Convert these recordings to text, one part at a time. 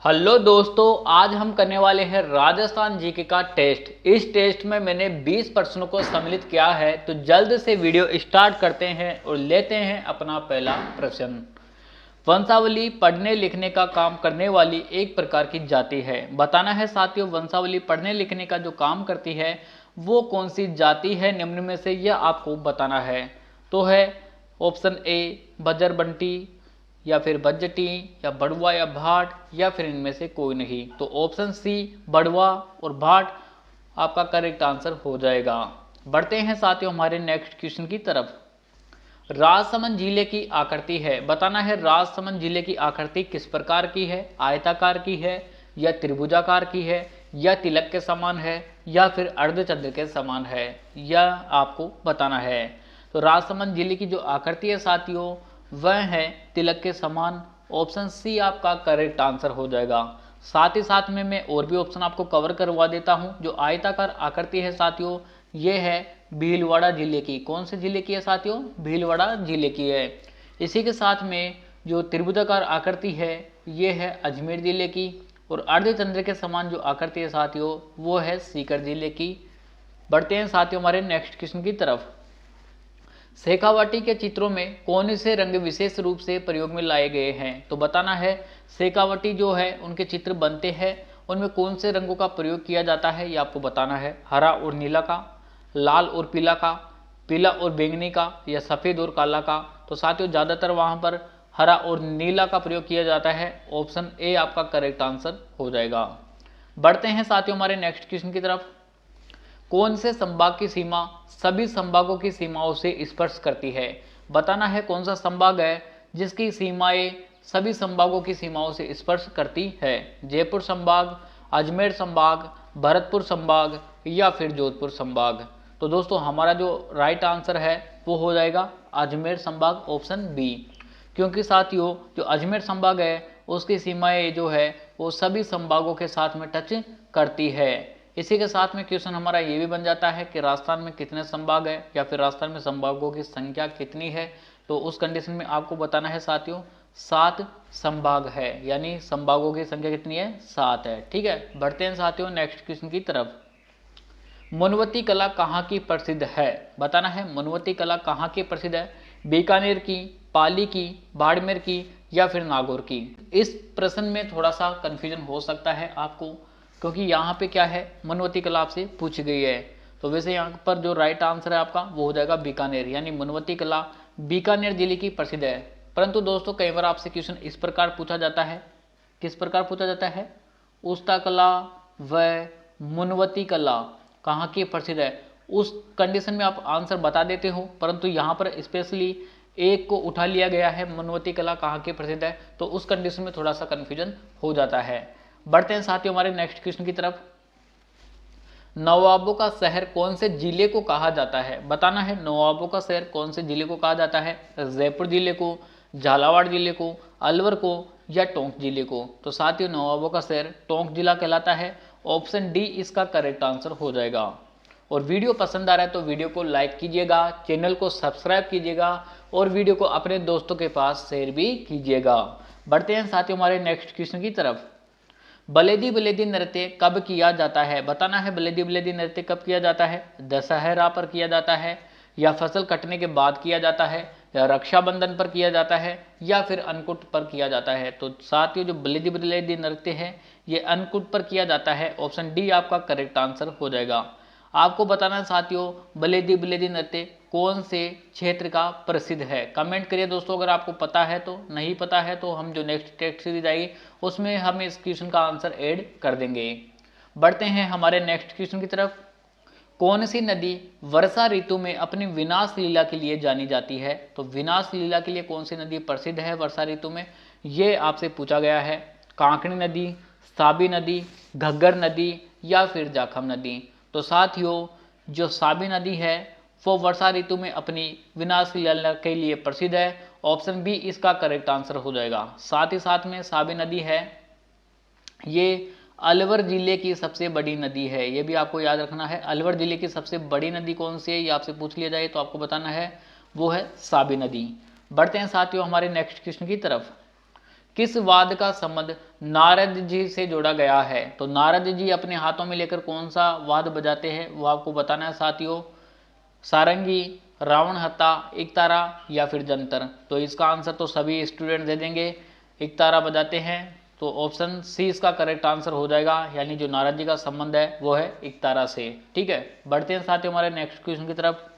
Hello दोस्तों, आज हम करने वाले हैं राजस्थान जीके का टेस्ट। इस टेस्ट में मैंने 20 प्रश्नों को सम्मिलित किया है, तो जल्द से वीडियो स्टार्ट करते हैं और लेते हैं अपना पहला प्रश्न। वंशावली पढ़ने लिखने का काम करने वाली एक प्रकार की जाति है। बताना है साथियों, वंशावली पढ़ने लिखने का जो काम करती है वो कौन सी जाति है निम्न में से, यह आपको बताना है। तो है ऑप्शन ए बजर बंटी, या फिर बज्जटी, या बड़ुआ या भाट, या फिर इनमें से कोई नहीं। तो ऑप्शन सी बड़ुआ और भाट आपका करेक्ट आंसर हो जाएगा। बढ़ते हैं साथियों हमारे नेक्स्ट क्वेश्चन की तरफ। राजसमंद जिले की आकृति है। बताना है राजसमंद जिले की आकृति किस प्रकार की है। आयताकार की है, या त्रिभुजाकार की है, या तिलक के समान है, या फिर अर्धचंद्र के समान है, यह आपको बताना है। तो राजसमंद जिले की जो आकृति है साथियों वह है तिलक के समान। ऑप्शन सी आपका करेक्ट आंसर हो जाएगा। साथ ही साथ में मैं और भी ऑप्शन आपको कवर करवा देता हूं। जो आयताकार आकृति है साथियों ये है भीलवाड़ा जिले की। कौन से जिले की है साथियों? भीलवाड़ा जिले की है। इसी के साथ में जो त्रिभुजाकार आकृति है ये है अजमेर जिले की, और अर्धचंद्र के समान जो आकृति है साथियों वो है सीकर जिले की। बढ़ते हैं साथियों हमारे नेक्स्ट क्वेश्चन की तरफ। शेखावाटी के चित्रों में कौन से रंग विशेष रूप से प्रयोग में लाए गए हैं। तो बताना है शेखावाटी जो है उनके चित्र बनते हैं उनमें कौन से रंगों का प्रयोग किया जाता है, ये आपको बताना है। हरा और नीला का, लाल और पीला का, पीला और बैंगनी का, या सफ़ेद और काला का। तो साथियों ज़्यादातर वहाँ पर हरा और नीला का प्रयोग किया जाता है। ऑप्शन ए आपका करेक्ट आंसर हो जाएगा। बढ़ते हैं साथियों हमारे नेक्स्ट क्वेश्चन की तरफ। कौन से संभाग की सीमा सभी संभागों की सीमाओं से स्पर्श करती है। बताना है कौन सा संभाग है जिसकी सीमाएं सभी संभागों की सीमाओं से स्पर्श करती है। जयपुर संभाग, अजमेर संभाग, भरतपुर संभाग, या फिर जोधपुर संभाग। तो दोस्तों हमारा जो राइट आंसर है वो हो जाएगा अजमेर संभाग, ऑप्शन बी। क्योंकि साथियों जो अजमेर संभाग है उसकी सीमाएं जो है वो सभी संभागों के साथ में टच करती है। इसी के साथ में क्वेश्चन हमारा ये भी बन जाता है कि राजस्थान में कितने संभाग है, या फिर राजस्थान में संभागों की संख्या कितनी है। तो उस कंडीशन में आपको बताना है साथियों 7 संभाग है, यानी संभागों की संख्या कितनी है? 7 है। ठीक है, बढ़ते हैं साथियों नेक्स्ट क्वेश्चन की तरफ। मुनवती कला कहाँ की प्रसिद्ध है। बताना है मुनवती कला कहाँ की प्रसिद्ध है। बीकानेर की, पाली की, बाड़मेर की, या फिर नागौर की। इस प्रश्न में थोड़ा सा कन्फ्यूजन हो सकता है आपको, क्योंकि यहाँ पे क्या है मुनवती कला आपसे पूछी गई है। तो वैसे यहाँ पर जो राइट आंसर है आपका वो हो जाएगा बीकानेर, यानी मुनवती कला बीकानेर जिले की प्रसिद्ध है। परंतु दोस्तों कई बार आपसे क्वेश्चन इस प्रकार पूछा जाता है, किस प्रकार पूछा जाता है, उस्ता कला व मुनवती कला कहाँ की प्रसिद्ध है। उस कंडीशन में आप आंसर बता देते हो, परंतु यहाँ पर स्पेशली एक को उठा लिया गया है मुनवती कला कहाँ की प्रसिद्ध है, तो उस कंडीशन में थोड़ा सा कन्फ्यूजन हो जाता है। बढ़ते हैं साथियों हमारे नेक्स्ट क्वेश्चन की तरफ। नवाबों का शहर कौन से जिले को कहा जाता है। बताना है नवाबों का शहर कौन से जिले को कहा जाता है। जयपुर जिले को, झालावाड़ जिले को, अलवर को, या टोंक जिले को। तो साथियों नवाबों का शहर टोंक जिला कहलाता है। ऑप्शन डी इसका करेक्ट आंसर हो जाएगा। और वीडियो पसंद आ रहा है तो वीडियो को लाइक कीजिएगा, चैनल को सब्सक्राइब कीजिएगा, और वीडियो को अपने दोस्तों के पास शेयर भी कीजिएगा। बढ़ते हैं साथियों हमारे नेक्स्ट क्वेश्चन की तरफ। बलेदी बलेदी नृत्य कब किया जाता है। बताना है बलेदी बलेदी नृत्य कब किया जाता है। दशहरा पर किया जाता है, या फसल कटने के बाद किया जाता है, या रक्षाबंधन पर किया जाता है, या फिर अन्नकूट पर किया जाता है। तो साथियों जो बलेदी बलेदी नृत्य है ये अन्नकूट पर किया जाता है। ऑप्शन डी आपका करेक्ट आंसर हो जाएगा। आपको बताना है साथियों बलेदी बलेदी नृत्य कौन से क्षेत्र का प्रसिद्ध है। कमेंट करिए दोस्तों अगर आपको पता है, तो नहीं पता है तो हम जो नेक्स्ट टेस्ट सीरीज आएगी उसमें हम इस क्वेश्चन का आंसर ऐड कर देंगे। बढ़ते हैं हमारे नेक्स्ट क्वेश्चन की तरफ। कौन सी नदी वर्षा ऋतु में अपनी विनाश लीला के लिए जानी जाती है। तो विनाश लीला के लिए कौन सी नदी प्रसिद्ध है वर्षा ऋतु में, ये आपसे पूछा गया है। कांकड़ी नदी, साबी नदी, घग्गर नदी, या फिर जाखम नदी। तो साथियों जो साबी नदी है वो वर्षा ऋतु में अपनी विनाश लीला के लिए प्रसिद्ध है। ऑप्शन बी इसका करेक्ट आंसर हो जाएगा। साथ ही साथ में साबी नदी है ये अलवर जिले की सबसे बड़ी नदी है, ये भी आपको याद रखना है। अलवर जिले की सबसे बड़ी नदी कौन सी है ये आपसे पूछ लिया जाए तो आपको बताना है वो है साबी नदी। बढ़ते हैं साथियों हमारे नेक्स्ट क्वेश्चन की तरफ। किस वाद्य का संबंध नारद जी से जोड़ा गया है? तो नारद जी अपने हाथों में लेकर कौन सा वाद्य बजाते हैं वो आपको बताना है साथियों। सारंगी, रावण हत्ता, एकतारा या फिर जंतर। तो इसका आंसर तो सभी स्टूडेंट दे देंगे, एकतारा बजाते हैं। तो ऑप्शन सी इसका करेक्ट आंसर हो जाएगा, यानी जो नारद जी का संबंध है वो है एकतारा से। ठीक है, बढ़ते हैं साथियों हमारे नेक्स्ट क्वेश्चन की तरफ।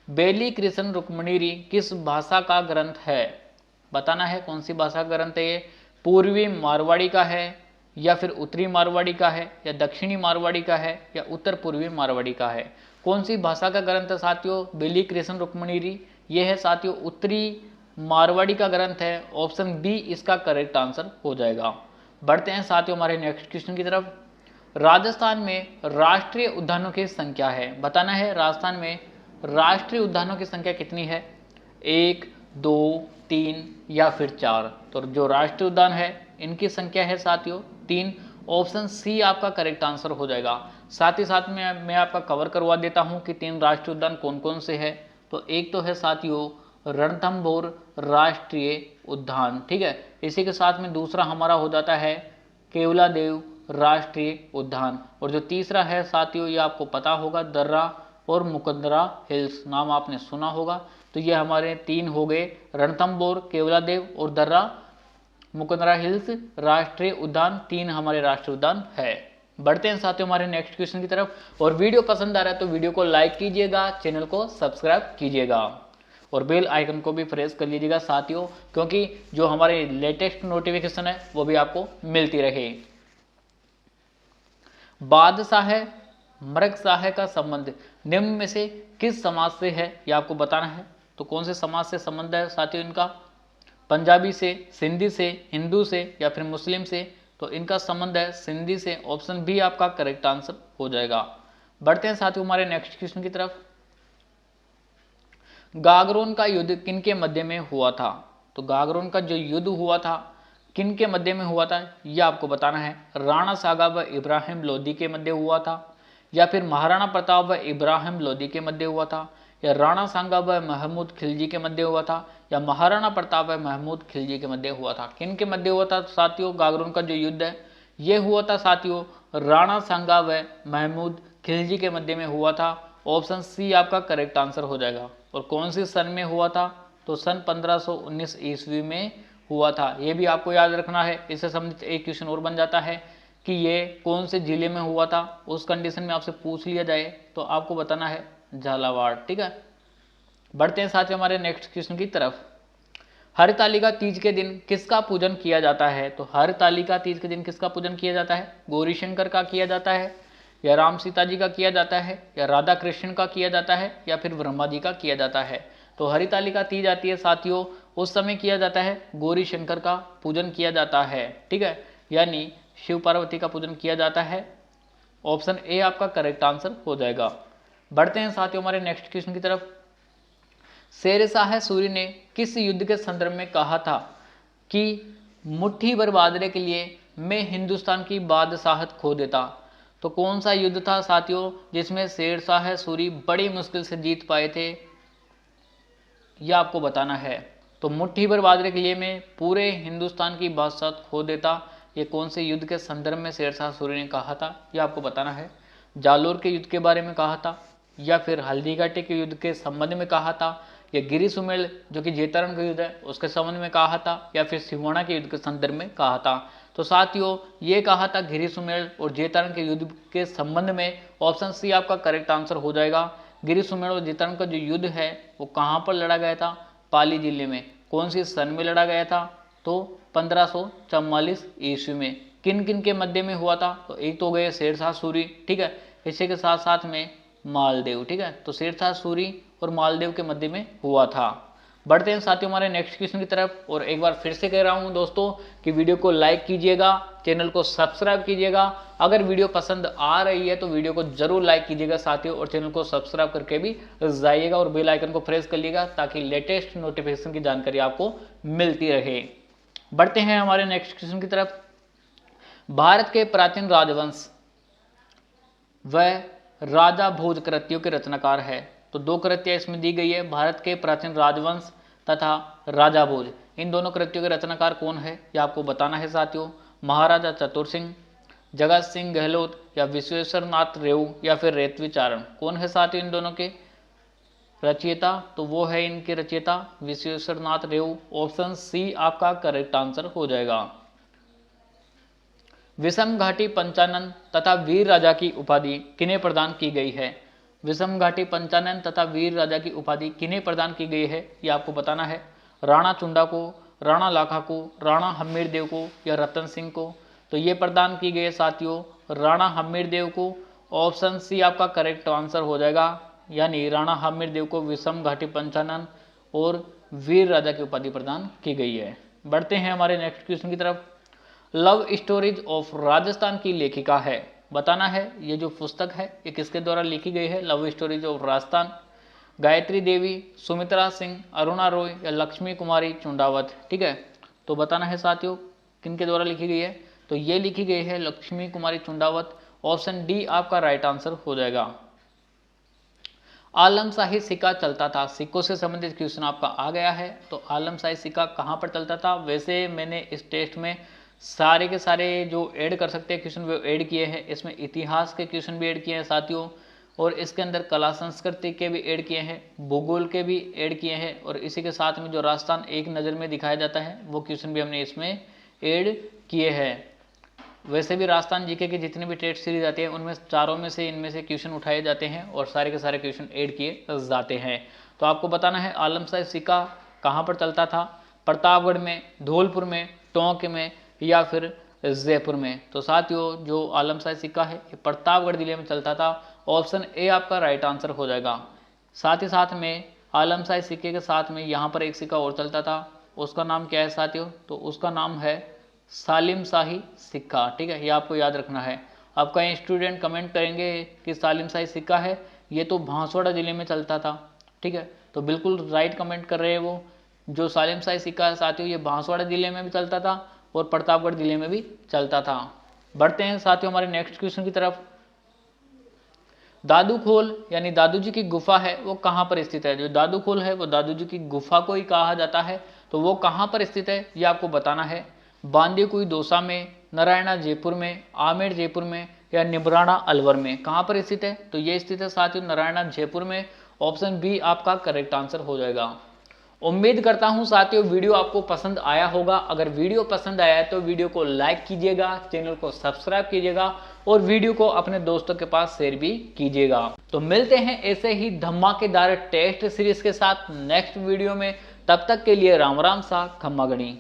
बेली कृष्ण रुक्मणीरी किस भाषा का ग्रंथ है? बताना है कौन सी भाषा का ग्रंथ है ये। पूर्वी मारवाड़ी का है, या फिर उत्तरी मारवाड़ी का है, या दक्षिणी मारवाड़ी का है, या उत्तर पूर्वी मारवाड़ी का है। कौन सी भाषा का ग्रंथ है साथियों बेली कृष्ण रुक्मणीरी? ये है साथियों उत्तरी मारवाड़ी का ग्रंथ है। ऑप्शन बी इसका करेक्ट आंसर हो जाएगा। बढ़ते हैं साथियों हमारे नेक्स्ट क्वेश्चन की तरफ। राजस्थान में राष्ट्रीय उद्यानों की संख्या है। बताना है राजस्थान में राष्ट्रीय उद्यानों की संख्या कितनी है? 1, 2, 3 या फिर 4। तो जो राष्ट्रीय उद्यान है इनकी संख्या है साथियों 3। ऑप्शन सी आपका करेक्ट आंसर हो जाएगा। साथ ही साथ में मैं आपका कवर करवा देता हूं कि 3 राष्ट्रीय उद्यान कौन कौन से हैं। तो एक तो है साथियों रणथंभौर राष्ट्रीय उद्यान, ठीक है। इसी के साथ में दूसरा हमारा हो जाता है केवलादेव राष्ट्रीय उद्यान, और जो तीसरा है साथियों ये आपको पता होगा दर्रा और मुकंदरा हिल्स, नाम आपने सुना होगा। तो ये हमारे 3 हो गए, रणथंभौर, केवलादेव और दर्रा मुकंदरा हिल्स राष्ट्रीय उद्यान, 3 हमारे राष्ट्रीय उद्यान है। बढ़ते हैं साथियों हमारे नेक्स्ट क्वेश्चन की तरफ। और वीडियो पसंद आ रहा है तो वीडियो को लाइक कीजिएगा, चैनल को सब्सक्राइब कीजिएगा और बेल आइकन को भी प्रेस कर लीजिएगा साथियों, क्योंकि जो हमारे लेटेस्ट नोटिफिकेशन है वो भी आपको मिलती रहे। बादशाह मृगशाह का संबंध निम्न में से किस समाज से है, ये आपको बताना है। तो कौन से समाज से संबंध है साथियों इनका? पंजाबी से, सिंधी से, हिंदू से या फिर मुस्लिम से। तो इनका संबंध है सिंधी से। ऑप्शन बी आपका करेक्ट आंसर हो जाएगा। बढ़ते हैं साथियों हमारे नेक्स्ट क्वेश्चन की तरफ। गागरोन का युद्ध किन के मध्य में हुआ था? तो गागरोन का जो युद्ध हुआ था किन के मध्य में हुआ था यह आपको बताना है। राणा सागा व इब्राहिम लोदी के मध्य हुआ था, या फिर महाराणा प्रताप व इब्राहिम लोदी के मध्य हुआ था, या राणा सांगा व महमूद खिलजी के मध्य हुआ था, या महाराणा प्रताप व महमूद खिलजी के मध्य हुआ था। किन के मध्य हुआ था साथियों गागरोन का जो युद्ध है? ये हुआ था साथियों राणा सांगा व महमूद खिलजी के मध्य में हुआ था। ऑप्शन सी आपका करेक्ट आंसर हो जाएगा। और कौन सी सन में हुआ था? तो सन 1519 ईस्वी में हुआ था। ये भी आपको याद रखना है। इससे संबंधित एक क्वेश्चन और बन जाता है कि ये कौन से जिले में हुआ था। उस कंडीशन में आपसे पूछ लिया जाए तो आपको बताना है झालावाड़, ठीक है। बढ़ते हैं साथियों हमारे नेक्स्ट क्वेश्चन की तरफ। हरतालिका तीज के दिन किसका पूजन किया जाता है? तो हरतालिका तीज के दिन किसका पूजन किया जाता है? गौरीशंकर का किया जाता है, या राम सीता जी का किया जाता है, या राधा कृष्ण का किया जाता है, या फिर ब्रह्मा जी का किया जाता है। तो हरितालिका तीज आती है साथियों, उस समय किया जाता है गौरी शंकर का पूजन किया जाता है, ठीक है, यानी शिव पार्वती का पूजन किया जाता है। ऑप्शन ए आपका करेक्ट आंसर हो जाएगा। बढ़ते हैं साथियों हमारे नेक्स्ट क्वेश्चन की तरफ। शेरशाह सूरी ने किस युद्ध के संदर्भ में कहा था कि मुट्ठी भर बाजरे के लिए मैं हिंदुस्तान की बादशाहत खो देता? तो कौन सा युद्ध था साथियों जिसमें शेरशाह सूरी बड़ी मुश्किल से जीत पाए थे, यह आपको बताना है। तो मुट्ठी भर बाजरे के लिए मैं पूरे हिंदुस्तान की बादशाहत खो देता, ये कौन से युद्ध के संदर्भ में शेरशाह सूरी ने कहा था, यह आपको बताना है। जालोर के युद्ध के बारे में कहा था, या फिर हल्दीघाटी के युद्ध के संबंध में कहा था, या गिरी सुमेल जो कि जेतारण का युद्ध है उसके संबंध में कहा था, या फिर सिवाना के युद्ध के संदर्भ में कहा था। तो साथियों ये कहा था गिरी सुमेल और जेतारण के युद्ध के संबंध में। ऑप्शन सी आपका करेक्ट आंसर हो जाएगा। गिरी सुमेल और जेतारण का जो युद्ध है वो कहाँ पर लड़ा गया था? पाली जिले में। कौन सी सन में लड़ा गया था? तो 1544 ईस्वी में। किन किन के मध्य में हुआ था? तो एक तो गए शेरशाह सूरी, ठीक है, इसी के साथ साथ में मालदेव, ठीक है। तो शेरशाह सूरी और मालदेव के मध्य में हुआ था। बढ़ते हैं साथियों हमारे नेक्स्ट क्वेश्चन की तरफ। और एक बार फिर से कह रहा हूं दोस्तों कि वीडियो को लाइक कीजिएगा, चैनल को सब्सक्राइब कीजिएगा। अगर वीडियो पसंद आ रही है तो वीडियो को जरूर लाइक कीजिएगा साथियों, और चैनल को सब्सक्राइब करके भी जाइएगा और बेल आइकन को प्रेस कर लीजिएगा ताकि लेटेस्ट नोटिफिकेशन की जानकारी आपको मिलती रहे। बढ़ते हैं हमारे नेक्स्ट क्वेश्चन की तरफ। भारत के प्राचीन राजवंश व राजा भोज कृतियों के रचनाकार है। तो 2 कृतियां इसमें दी गई है, भारत के प्राचीन राजवंश तथा राजा भोज। इन दोनों कृतियों के रचनाकार कौन है यह आपको बताना है साथियों। महाराजा चतुर सिंह, जगत सिंह गहलोत या विश्वेश्वर नाथ रेऊ या फिर रेतवीचारण, कौन है साथियों इन दोनों के रचयिता? तो वो है इनके रचयिता विश्वेश्वर नाथ रेऊ। ऑप्शन सी आपका करेक्ट आंसर हो जाएगा। विषम घाटी पंचानन तथा वीर राजा की उपाधि किन्हें प्रदान की गई है? विषम घाटी पंचानन तथा वीर राजा की उपाधि किन्हें प्रदान की गई है यह आपको बताना है। राणा चुंडा को, राणा लाखा को, राणा हम्मीरदेव को या रतन सिंह को? तो ये प्रदान की गई है साथियों राणा हम्मीरदेव को। ऑप्शन सी आपका करेक्ट आंसर हो जाएगा, यानी राणा हम्मीरदेव को विषम घाटी पंचानन और वीर राजा की उपाधि प्रदान की गई है। बढ़ते हैं हमारे नेक्स्ट क्वेश्चन की तरफ। लव स्टोरीज ऑफ राजस्थान की लेखिका है, बताना है ये जो पुस्तक है ये किसके द्वारा लिखी गई है। Love stories of Rajasthan, Gayatri Devi, Sumitra Singh, Aruna Roy या लक्ष्मी कुमारी चुंडावत, ठीक है। तो बताना है साथियों किनके द्वारा लिखी गई है। तो ये लिखी गई है लक्ष्मी कुमारी चुंडावत। ऑप्शन डी आपका राइट आंसर हो जाएगा। आलमशाही सिक्का चलता था, सिक्कों से संबंधित क्वेश्चन आपका आ गया है। तो आलमशाही सिक्का कहाँ पर चलता था? वैसे मैंने इस टेस्ट में सारे के सारे जो ऐड कर सकते हैं क्वेश्चन वो ऐड किए हैं। इसमें इतिहास के क्वेश्चन भी ऐड किए हैं साथियों, और इसके अंदर कला संस्कृति के भी ऐड किए हैं, भूगोल के भी ऐड किए हैं, और इसी के साथ में जो राजस्थान एक नज़र में दिखाया जाता है वो क्वेश्चन भी हमने इसमें ऐड किए हैं। वैसे भी राजस्थान जीके के जितने भी टेस्ट सीरीज आते हैं उनमें चारों में से इनमें से क्वेश्चन उठाए जाते हैं और सारे के सारे क्वेश्चन ऐड किए जाते हैं। तो आपको बताना है आलमशाही सिक्का कहाँ पर चलता था? प्रतापगढ़ में, धौलपुर में, टोंक में या फिर जयपुर में? तो साथियों जो आलमशाही सिक्का है ये प्रतापगढ़ जिले में चलता था। ऑप्शन ए आपका राइट आंसर हो जाएगा। साथ ही साथ में आलमशाही सिक्के के साथ में यहाँ पर एक सिक्का और चलता था, उसका नाम क्या है साथियों? तो उसका नाम है सालिम शाही सिक्का, ठीक है। ये आपको याद रखना है। अब कई स्टूडेंट कमेंट करेंगे कि सालिम शाही सिक्का है ये तो बांसवाड़ा जिले में चलता था, ठीक है। तो बिल्कुल राइट कमेंट कर रहे हैं वो। जो सालिम शाही सिक्का है साथियों ये बांसवाड़ा जिले में भी चलता था और प्रतापगढ़ जिले में भी चलता था। बढ़ते हैं साथियों हमारे नेक्स्ट क्वेश्चन की तरफ। दादू खोल यानी दादू जी की गुफा है वो कहाँ पर स्थित है? जो दादू खोल है वो दादू जी की गुफा को ही कहा जाता है। तो वो कहाँ पर स्थित है ये आपको बताना है। बांदीकुई दौसा में, नारायणा जयपुर में, आमेर जयपुर में या निबराना अलवर में? कहाँ पर स्थित है? तो ये स्थित है साथियों नारायणा जयपुर में। ऑप्शन बी आपका करेक्ट आंसर हो जाएगा। उम्मीद करता हूं साथियों वीडियो आपको पसंद आया होगा। अगर वीडियो पसंद आया है तो वीडियो को लाइक कीजिएगा, चैनल को सब्सक्राइब कीजिएगा और वीडियो को अपने दोस्तों के पास शेयर भी कीजिएगा। तो मिलते हैं ऐसे ही धमाकेदार टेस्ट सीरीज के साथ नेक्स्ट वीडियो में। तब तक के लिए राम राम सा खम्मा गणी।